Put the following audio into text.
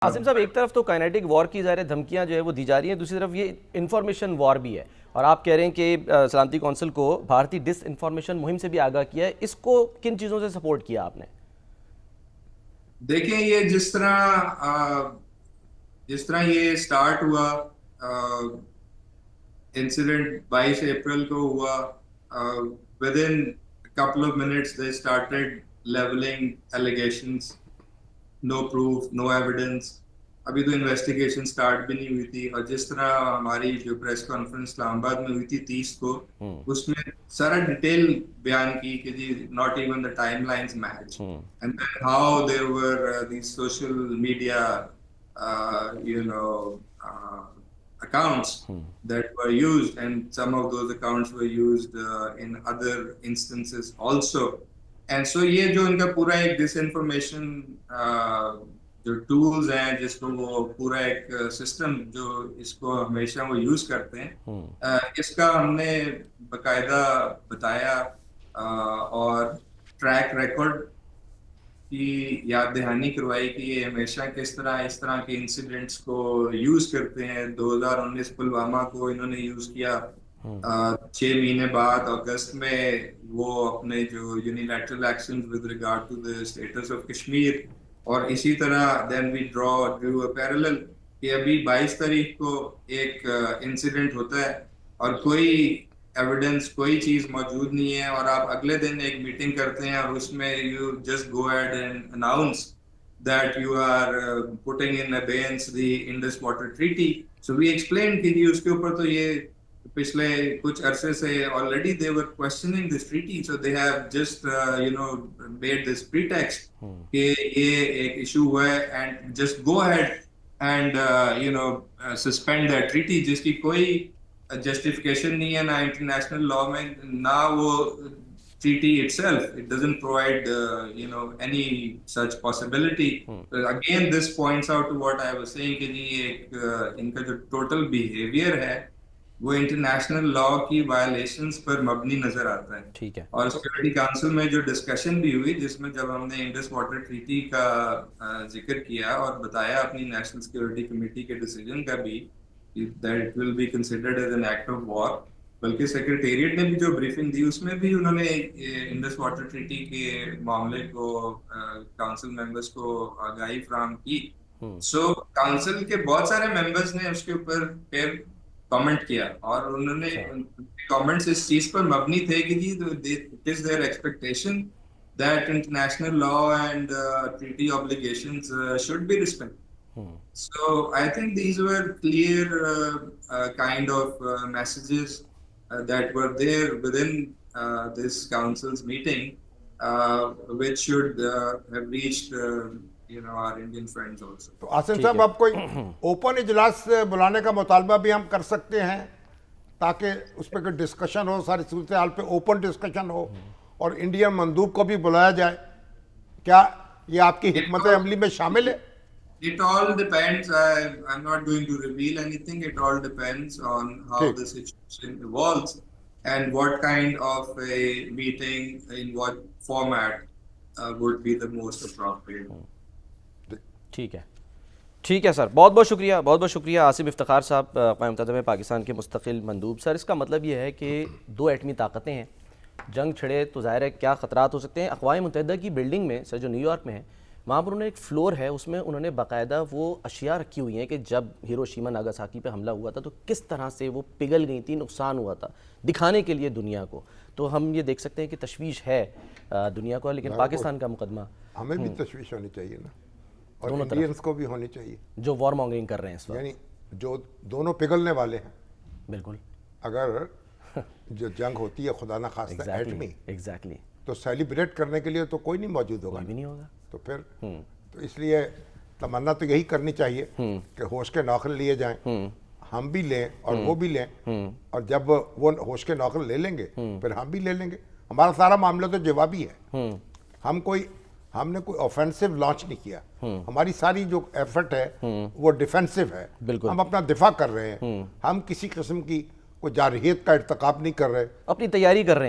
आसिम साहब, एक तरफ तो काइनेटिक वॉर की ज़ाहिर धमकियां जो है वो दी जा रही हैं, दूसरी तरफ ये इंफॉर्मेशन वॉर भी है और आप कह रहे हैं कि सलामती कौंसिल को भारतीय डिस इंफॉर्मेशन मुहिम से भी आगाह किया है। इसको किन चीज़ों से सपोर्ट किया आपने? देखें, ये जिस तरह ये स्टार्ट हुआ, इंसिडेंट 22 अप्रैल को हुआ। With in couple of minutes they started levelling allegations, no proof, no evidence. अभी तो इन्वेस्टिगेशन स्टार्ट भी नहीं हुई थी। और जिस तरह हमारी जो प्रेस कॉन्फ्रेंस इस्लामाबाद में हुई थी 30 को, उसमें सारा डिटेल बयान की कि जी not even the timelines match, and then how there were these social media you know accounts that were used, and some of those accounts were used in other instances also. And so ये जो इनका पूरा एक disinformation जो tools हैं, जिसको वो पूरा एक सिस्टम जो इसको हमेशा वो यूज करते हैं, इसका हमने बकायदा बताया और ट्रैक रिकॉर्ड की याद दहानी करवाई कि ये हमेशा किस तरह इस तरह के इंसिडेंट्स को यूज करते हैं। 2019 पुलवामा को इन्होंने यूज किया। 6 महीने बाद अगस्त में वो अपने जो unilateral action with regard to the status of Kashmir, और इसी तरह then we drew a parallel कि अभी 22 तारीख को एक इंसिडेंट होता है और कोई एविडेंस, कोई चीज मौजूद नहीं है, और आप अगले दिन एक मीटिंग करते हैं और उसमें you just go ahead and announce that you are putting in abeyance the Indus water treaty. So we explain कि उसके ऊपर तो ये पिछले कुछ अरसे से already they were questioning this treaty, so they have just made this pretext कि ये एक इशू हुआ है and just go ahead and suspend that treaty, जिसकी कोई जस्टिफिकेशन नहीं है ना इंटरनेशनल लॉ में, ना वो treaty itself. It doesn't provide any such possibility. Again, this points out to what I was saying कि जी एक इनका जो टोटल बिहेवियर है वो इंटरनेशनल लॉ की वायलेशंस पर मबनी नजर आता है। ठीक है। और सिक्योरिटी काउंसिल में जो डिस्कशन भी हुई, जिसमें जब हमने इंडस वाटर ट्रीटी का जिक्र किया और बताया अपनी नेशनल सिक्योरिटी कमेटी के डिसीजन का भी, that will be considered as an act of war, बल्कि सेक्रेटेरिएट ने भी जो ब्रीफिंग दी उसमें भी उन्होंने इंडस वाटर ट्रीटी के मामले को काउंसिल मेंबर्स को आगाही फराहम की। सो काउंसिल के बहुत सारे मेंबर्स ने उसके ऊपर फिर कमेंट किया और उन्होंने कमेंट्स इस चीज पर मबनी थे कि जी it is their expectation that international law and treaty obligations should be respected. So I think these were clear kind of messages that were there within this council's meeting, which should have reached our Indian friends also. तो आसिम साहब, आप कोई open इजलास बुलाने का मुतालबा भी हम कर सकते हैं ताकि उस पर कोई डिस्कशन हो, सारी सूरत हाल पे ओपन डिस्कशन हो और इंडियन मंदूब को भी बुलाया जाए? क्या ये आपकी हिकमत अमली में शामिल है? It all depends. I'm not going to reveal anything. It all depends on how the situation evolves and what kind of a meeting, in what format would be the most appropriate. ठीक है, ठीक है sir, बहुत बहुत शुक्रिया, बहुत बहुत शुक्रिया आसिम इफ्तिखार साहब, क़याम मुतहदा पाकिस्तान के मुस्तकिल मंदूब। सर, इसका मतलब ये है कि दो एटमी ताकतें हैं, जंग छिड़े तो ज़ाहिर है क्या ख़तरात हो सकते हैं। अक़वाम मुत्तहिदा की बिल्डिंग में सर, जो न्यूयॉर्क में है, वहाँ पर उन्होंने एक फ्लोर है, उसमें उन्होंने बाकायदा वो अशिया रखी हुई हैं कि जब हिरोशिमा नागासाकी पे हमला हुआ था तो किस तरह से वो पिघल गई थी, नुकसान हुआ था, दिखाने के लिए दुनिया को। तो हम ये देख सकते हैं कि तशवीश है दुनिया को, लेकिन पाकिस्तान का मुकदमा, हमें भी तशवीश होनी चाहिए ना, और इंडियंस को भी होनी चाहिए जो वॉर मॉन्गरिंग कर रहे हैं इस वक्त, यानी जो दोनों पिघलने वाले हैं। बिल्कुल, अगर जो जंग होती है खुदा ना खास्ता एटमी, एग्जैक्टली, तो सेलिब्रेट करने के लिए तो कोई नहीं मौजूद होगा, कोई भी नहीं होगा। तो फिर तो इसलिए तमन्ना तो यही करनी चाहिए कि होश के नौखल लिए जाएं, हम भी लें और वो भी लें, और जब वो होश के नौखल ले लेंगे फिर हम भी ले लेंगे। हमारा सारा मामला तो जवाबी है। हमने कोई ऑफेंसिव लॉन्च नहीं किया, हमारी सारी जो एफर्ट है वो डिफेंसिव है। हम अपना दिफा कर रहे हैं, हम किसी किस्म की कोई जारहियत का इर्तिकाब नहीं कर रहे, अपनी तैयारी कर रहे हैं।